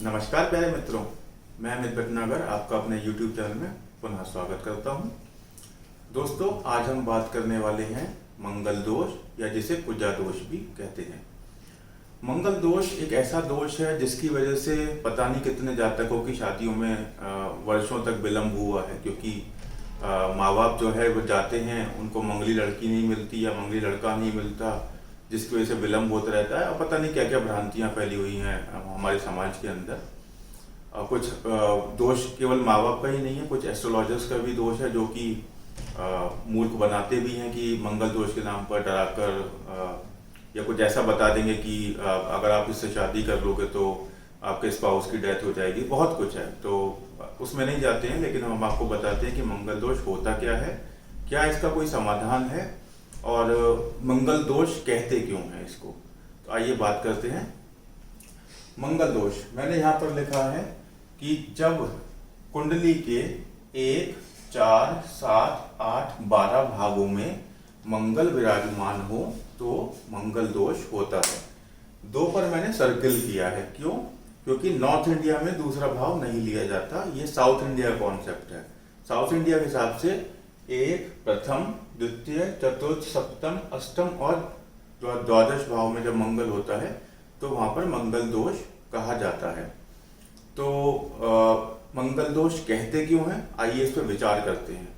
नमस्कार प्यारे मित्रों, मैं अमित भटनागर आपका अपने YouTube चैनल में पुनः स्वागत करता हूं। दोस्तों, आज हम बात करने वाले हैं मंगल दोष या जिसे कुजा दोष भी कहते हैं। मंगल दोष एक ऐसा दोष है जिसकी वजह से पता नहीं कितने जातकों की शादियों में वर्षों तक विलंब हुआ है, क्योंकि माँ बाप जो है वो जाते हैं, उनको मंगली लड़की नहीं मिलती या मंगली लड़का नहीं मिलता, जिसकी वजह से विलंब होता रहता है। और पता नहीं क्या क्या भ्रांतियां फैली हुई हैं हमारे समाज के अंदर। कुछ दोष केवल माँ बाप का ही नहीं है, कुछ एस्ट्रोलॉजर्स का भी दोष है जो कि मूर्ख बनाते भी हैं कि मंगल दोष के नाम पर डराकर या कुछ ऐसा बता देंगे कि अगर आप इससे शादी कर लोगे तो आपके स्पाउस की डेथ हो जाएगी। बहुत कुछ है, तो उसमें नहीं जाते हैं, लेकिन हम आपको बताते हैं कि मंगल दोष होता क्या है, क्या इसका कोई समाधान है और मंगल दोष कहते क्यों हैं इसको। तो आइए बात करते हैं। मंगल दोष मैंने यहाँ पर लिखा है कि जब कुंडली के 1, 4, 7, 8, 12 भागों में मंगल विराजमान हो तो मंगल दोष होता है। 2 पर मैंने सर्किल किया है, क्यों? क्योंकि नॉर्थ इंडिया में दूसरा भाव नहीं लिया जाता, ये साउथ इंडिया कॉन्सेप्ट है। साउथ इंडिया के हिसाब से 1, प्रथम, द्वितीय, चतुर्थ, सप्तम, अष्टम और द्वादश भाव में जब मंगल होता है तो वहां पर मंगल दोष कहा जाता है। तो मंगल दोष कहते क्यों हैं, आइए इस पर विचार करते हैं।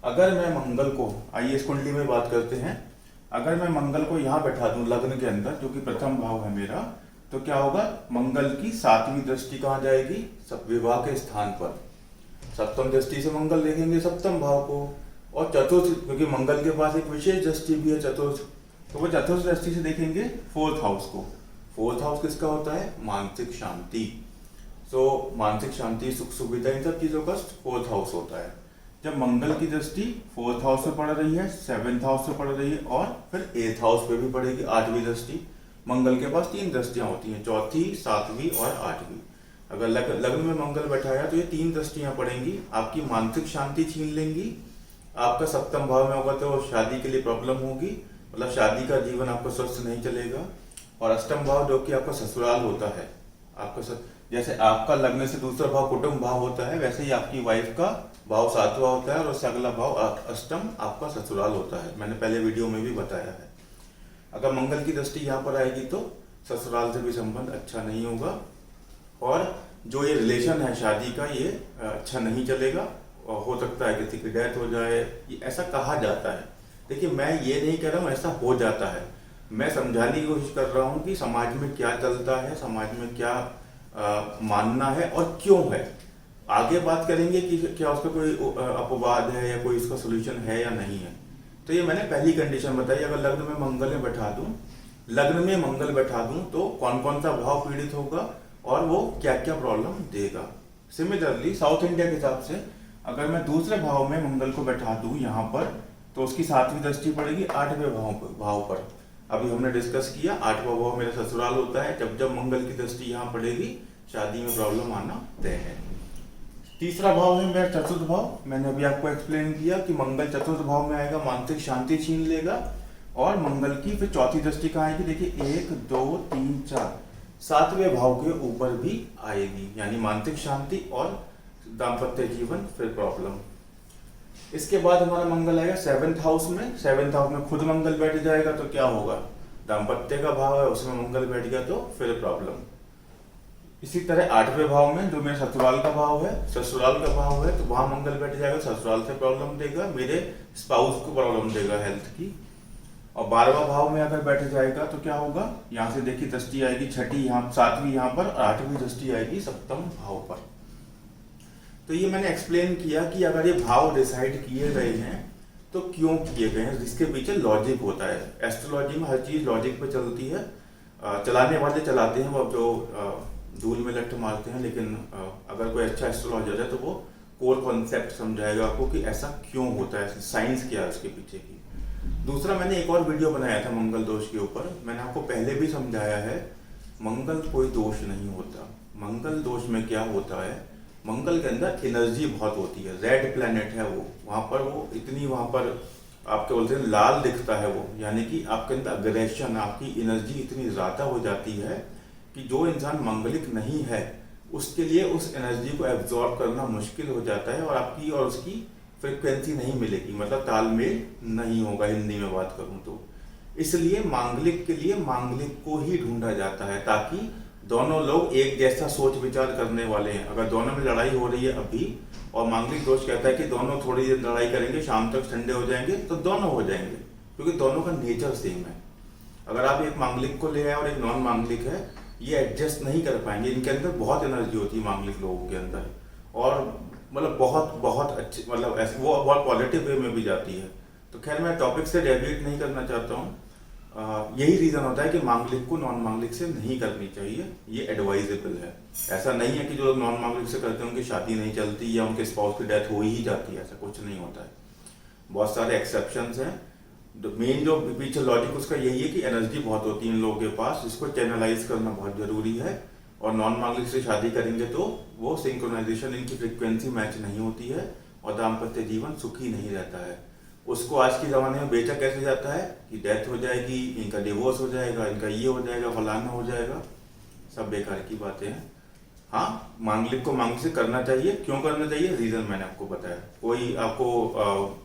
अगर मैं मंगल को, आइए इस कुंडली में बात करते हैं, अगर मैं मंगल को यहाँ बैठा दूं लग्न के अंदर, जो कि प्रथम भाव है मेरा, तो क्या होगा? मंगल की 7वीं दृष्टि कहाँ जाएगी? विवाह के स्थान पर। सप्तम दृष्टि से मंगल देखेंगे सप्तम भाव को, और चतुर्थ, क्योंकि मंगल के पास एक विशेष दृष्टि भी है चतुर्थ, तो वो चतुर्थ दृष्टि से देखेंगे 4th हाउस को। 4th हाउस किसका होता है? मानसिक शांति। तो मानसिक शांति, सुख सुविधा, इन सब चीजों का 4th हाउस होता है। जब मंगल की दृष्टि 4th हाउस पे पड़ रही है, 7th हाउस पे पड़ रही है और फिर 8th हाउस पे भी पड़ेगी, 8वीं दृष्टि। मंगल के पास 3 दृष्टियां होती हैं, 4थी, 7वीं और 8वीं। अगर लग्न में मंगल बैठाया तो ये 3 दृष्टियां पड़ेंगी, आपकी मानसिक शांति छीन लेंगी। आपका सप्तम भाव में होगा तो शादी के लिए प्रॉब्लम होगी, मतलब शादी का जीवन आपका स्वस्थ नहीं चलेगा। और अष्टम भाव जो कि आपका ससुराल होता है, आपका जैसे आपका लग्न से दूसरा भाव कुटुंब भाव होता है, वैसे ही आपकी वाइफ का भाव 7वां होता है और उससे अगला भाव अष्टम आपका ससुराल होता है। मैंने पहले वीडियो में भी बताया है। अगर मंगल की दृष्टि यहाँ पर आएगी तो ससुराल से भी संबंध अच्छा नहीं होगा और जो ये रिलेशन है शादी का, ये अच्छा नहीं चलेगा। और हो सकता है किसी की डेथ हो जाए, ये ऐसा कहा जाता है। देखिए, मैं ये नहीं कह रहा हूँ ऐसा हो जाता है, मैं समझाने की कोशिश कर रहा हूँ कि समाज में क्या चलता है, समाज में क्या मानना है और क्यों है। आगे बात करेंगे कि क्या उसका कोई अपवाद है या कोई इसका सोल्यूशन है या नहीं है। तो ये मैंने पहली कंडीशन बताई, अगर लग्न में मंगल में बैठा दूं, लग्न में मंगल बैठा दूं तो कौन कौन सा भाव पीड़ित होगा और वो क्या क्या प्रॉब्लम देगा। सिमिलरली साउथ इंडिया के हिसाब से अगर मैं दूसरे भाव में मंगल को बैठा दूं यहाँ पर, तो उसकी 7वीं दृष्टि पड़ेगी 8वें भाव पर। अभी हमने डिस्कस किया 8वां भाव मेरा ससुराल होता है, जब जब मंगल की दृष्टि यहाँ पड़ेगी शादी में प्रॉब्लम आना तय है। तीसरा भाव है मेरा चतुर्थ भाव। मैंने अभी आपको एक्सप्लेन किया कि मंगल चतुर्थ भाव में आएगा, मानसिक शांति छीन लेगा। और मंगल की फिर 4थी दृष्टि कहाँ आएगी? देखिए 1, 2, 3, 4, 7वें भाव के ऊपर भी आएगी, यानी मानसिक शांति और दाम्पत्य जीवन फिर प्रॉब्लम। इसके बाद हमारा मंगल आएगा 7th हाउस में। 7th हाउस में खुद मंगल बैठ जाएगा तो क्या होगा? दाम्पत्य का भाव है, उसमें मंगल बैठ गया तो फिर प्रॉब्लम। इसी तरह 8वें भाव में जो मेरे ससुराल का भाव है, ससुराल का भाव है, तो वहां मंगल बैठ जाएगा, ससुराल से प्रॉब्लम देगा, मेरे स्पाउस को प्रॉब्लम देगा हेल्थ की। और 12वां भाव में अगर बैठ जाएगा तो क्या होगा? यहाँ से देखिए दृष्टि आएगी 6ठी यहाँ, 7वीं यहाँ पर, 8वीं दृष्टि आएगी सप्तम भाव पर। तो ये मैंने एक्सप्लेन किया कि अगर ये भाव डिसाइड किए गए हैं तो क्यों किए गए हैं, जिसके पीछे लॉजिक होता है। एस्ट्रोलॉजी में हर चीज लॉजिक पे चलती है। चलाने वाले चलाते हैं, वो जो धूल में लट्ठ मारते हैं, लेकिन अगर कोई अच्छा एस्ट्रोलॉजर है तो वो कोर कॉन्सेप्ट समझाएगा आपको कि ऐसा क्यों होता है, साइंस क्या है उसके पीछे की। दूसरा, मैंने एक और वीडियो बनाया था मंगल दोष के ऊपर। मैंने आपको पहले भी समझाया है, मंगल कोई दोष नहीं होता। मंगल दोष में क्या होता है, मंगल के अंदर एनर्जी बहुत होती है, रेड प्लेनेट है वो, वहां पर वो इतनी, वहां पर आपके बोलते हैं लाल दिखता है वो, यानी कि आपके अंदर अग्रेशन, आपकी एनर्जी इतनी ज्यादा हो जाती है कि जो इंसान मंगलिक नहीं है उसके लिए उस एनर्जी को एब्जॉर्ब करना मुश्किल हो जाता है और आपकी और उसकी फ्रिक्वेंसी नहीं मिलेगी, मतलब तालमेल नहीं होगा हिंदी में बात करूं तो। इसलिए मांगलिक के लिए मांगलिक को ही ढूंढा जाता है, ताकि दोनों लोग एक जैसा सोच विचार करने वाले हैं। अगर दोनों में लड़ाई हो रही है अभी और मांगलिक दोष कहता है कि दोनों थोड़ी देर लड़ाई करेंगे, शाम तक ठंडे हो जाएंगे, तो दोनों हो जाएंगे, क्योंकि दोनों का नेचर सेम है। अगर आप एक मांगलिक को ले आए और एक नॉन मांगलिक है, ये एडजस्ट नहीं कर पाएंगे। इनके अंदर बहुत एनर्जी होती है मांगलिक लोगों के अंदर, और मतलब बहुत बहुत अच्छी, मतलब ऐसे वो बहुत पॉजिटिव वे में भी जाती है। तो खैर मैं टॉपिक से डेविएट नहीं करना चाहता हूँ। यही रीजन होता है कि मांगलिक को नॉन मांगलिक से नहीं करनी चाहिए, ये एडवाइजेबल है। ऐसा नहीं है कि जो लोग नॉन मांगलिक से करते हैं उनकी शादी नहीं चलती या उनके स्पाउस की डेथ हो ही जाती है, ऐसा कुछ नहीं होता है। बहुत सारे एक्सेप्शंस हैं। मेन जो पीछे लॉजिक उसका यही है कि एनर्जी बहुत होती है इन लोगों के पास, जिसको चैनलाइज करना बहुत जरूरी है। और नॉन मांगलिक से शादी करेंगे तो वो सिंक्रोनाइजेशन, इनकी फ्रिक्वेंसी मैच नहीं होती है और दाम्पत्य जीवन सुखी नहीं रहता है। उसको आज के ज़माने में बेचा कैसे जाता है कि डेथ हो जाएगी, इनका डिवोर्स हो जाएगा, इनका ये हो जाएगा, फलाना हो जाएगा। सब बेकार की बातें हैं। हाँ, मांगलिक को मांगलिक से करना चाहिए। क्यों करना चाहिए, रीजन मैंने आपको बताया। कोई आपको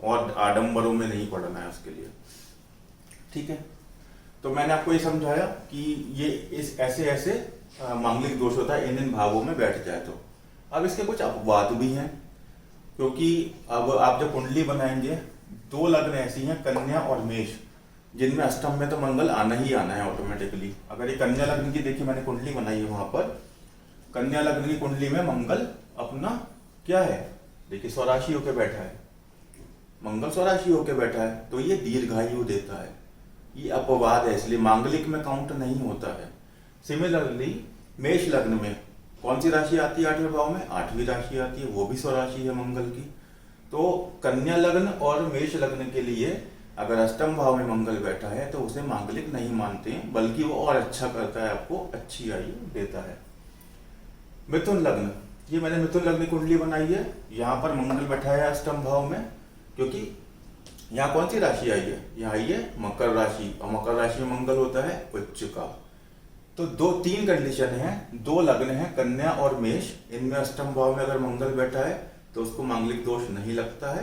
और आडंबरों में नहीं पड़ना है उसके लिए, ठीक है। तो मैंने आपको ये समझाया कि ये इस ऐसे ऐसे मांगलिक दोष होता है इन भावों में बैठ जाए तो। अब इसके कुछ अपवाद भी हैं, क्योंकि अब आप जब कुंडली बनाएंगे, 2 लग्न ऐसी हैं, कन्या और मेष, जिनमें अष्टम में तो मंगल आना ही आना है ऑटोमेटिकली। अगर ये कन्या लग्न की देखिए मैंने कुंडली बनाई है, वहां पर कन्या लग्न की कुंडली में मंगल अपना क्या है, देखिए स्वराशि होकर बैठा है, मंगल स्वराशि होकर बैठा है, तो ये दीर्घायु देता है। ये अपवाद है, इसलिए मांगलिक में काउंट नहीं होता है। सिमिलरली मेष लग्न में कौन सी राशि आती है 8वें भाव में, 8वीं राशि आती है, वो भी स्वराशि है मंगल की। तो कन्या लग्न और मेष लग्न के लिए अगर अष्टम भाव में मंगल बैठा है तो उसे मांगलिक नहीं मानते हैं, बल्कि वो और अच्छा करता है, आपको अच्छी आयु देता है। मिथुन लग्न, ये मैंने मिथुन लग्न की कुंडली बनाई है, यहाँ पर मंगल बैठा है अष्टम भाव में, क्योंकि यहाँ कौन सी राशि आई है, यहाँ आई है मकर राशि, और मकर राशि में मंगल होता है उच्च का। तो 3 कंडीशन है, 2 लग्न है कन्या और मेष, इनमें अष्टम भाव में अगर मंगल बैठा है तो उसको मांगलिक दोष नहीं लगता है।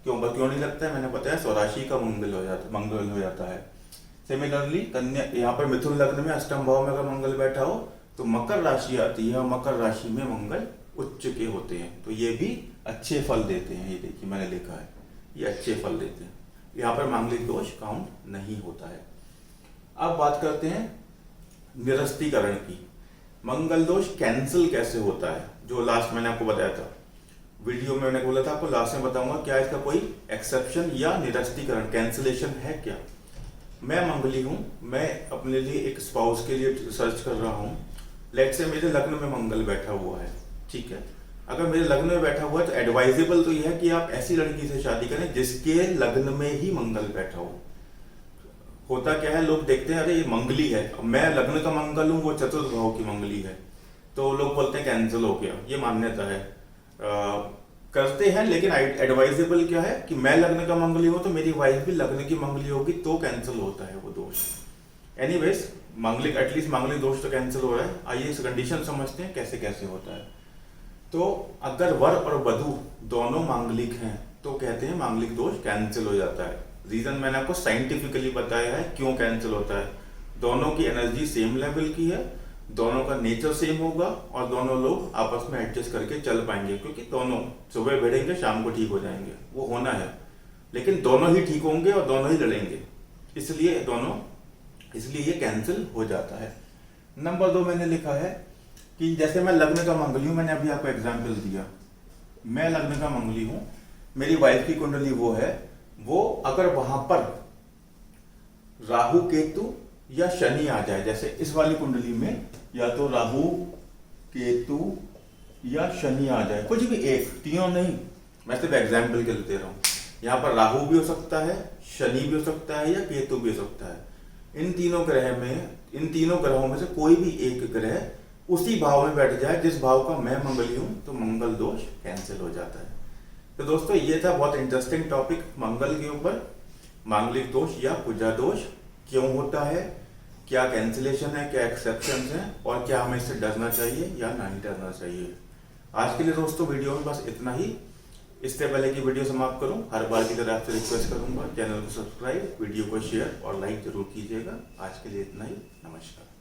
क्यों नहीं लगता है, मैंने बताया स्वराशि का मंगल हो जाता है। सिमिलरली कन्या, यहाँ पर मिथुन लग्न में अष्टम भाव में अगर मंगल बैठा हो तो मकर राशि आती है, और मकर राशि में मंगल उच्च के होते हैं, तो ये भी अच्छे फल देते हैं। ये देखिए मैंने लिखा है, ये अच्छे फल देते हैं, यहाँ पर मांगलिक दोष काउंट नहीं होता है। अब बात करते हैं निरस्तीकरण की। मंगल दोष कैंसिल कैसे होता है, जो लास्ट मैंने आपको बताया था वीडियो में, मैंने बोला था आपको लास्ट में बताऊंगा क्या इसका कोई एक्सेप्शन या निरस्तीकरण कैंसिलेशन है क्या। मैं मंगली हूं, मैं अपने लिए एक स्पाउस के लिए सर्च कर रहा हूं। लेट से मेरे लग्न में मंगल बैठा हुआ है, ठीक है। अगर मेरे लग्न में बैठा हुआ है तो एडवाइजेबल तो यह है कि आप ऐसी लड़की से शादी करें जिसके लग्न में ही मंगल बैठा हो। होता क्या है, लोग देखते हैं अरे ये मंगली है, मैं लग्न का मंगल हूं, वो चतुर्थ भाव की मंगली है, तो लोग बोलते हैं कैंसिल हो गया। ये मान्यता है, करते हैं, लेकिन एडवाइजेबल क्या है कि मैं लग्न का मंगली हूं तो मेरी वाइफ भी लग्न की मंगली होगी, तो कैंसिल होता है वो दोष। एनीवेज मांगलिक, एटलीस्ट मांगलिक दोष तो कैंसिल हो रहा है। आइए इस कंडीशन समझते हैं कैसे कैसे होता है। तो अगर वर और वधू दोनों मांगलिक हैं तो कहते हैं मांगलिक दोष कैंसिल हो जाता है। रीजन मैंने आपको साइंटिफिकली बताया है क्यों कैंसिल होता है। दोनों की एनर्जी सेम लेवल की है, दोनों का नेचर सेम होगा, और दोनों लोग आपस में एडजस्ट करके चल पाएंगे, क्योंकि दोनों सुबह भिड़ेंगे शाम को ठीक हो जाएंगे, वो होना है। लेकिन दोनों ही ठीक होंगे और दोनों ही लड़ेंगे, इसलिए ये कैंसिल हो जाता है। नंबर 2 मैंने लिखा है कि जैसे मैं लग्न का मंगली हूं, मैंने अभी आपको एग्जाम्पल दिया, मैं लग्न का मंगली हूं, मेरी वाइफ की कुंडली वो है, वो अगर वहां पर राहु केतु या शनि आ जाए, जैसे इस वाली कुंडली में या तो राहु केतु या शनि आ जाए, कुछ भी एक, तीनों नहीं, मैं सिर्फ एग्जाम्पल के लिए दे रहा हूं। यहाँ पर राहु भी हो सकता है, शनि भी हो सकता है, या केतु भी हो सकता है। इन तीनों ग्रहों में से कोई भी एक ग्रह उसी भाव में बैठ जाए जिस भाव का मैं मंगली हूं, तो मंगल दोष कैंसिल हो जाता है। तो दोस्तों ये था बहुत इंटरेस्टिंग टॉपिक मंगल के ऊपर, मांगलिक दोष या कुजा दोष क्यों होता है, क्या कैंसिलेशन है, क्या एक्सेप्शन है और क्या हमें इससे डरना चाहिए या नहीं डरना चाहिए। आज के लिए दोस्तों वीडियो में बस इतना ही। इससे पहले कि वीडियो समाप्त करूं, हर बार की तरह आपसे रिक्वेस्ट करूंगा चैनल को सब्सक्राइब, वीडियो को शेयर और लाइक जरूर कीजिएगा। आज के लिए इतना ही। नमस्कार।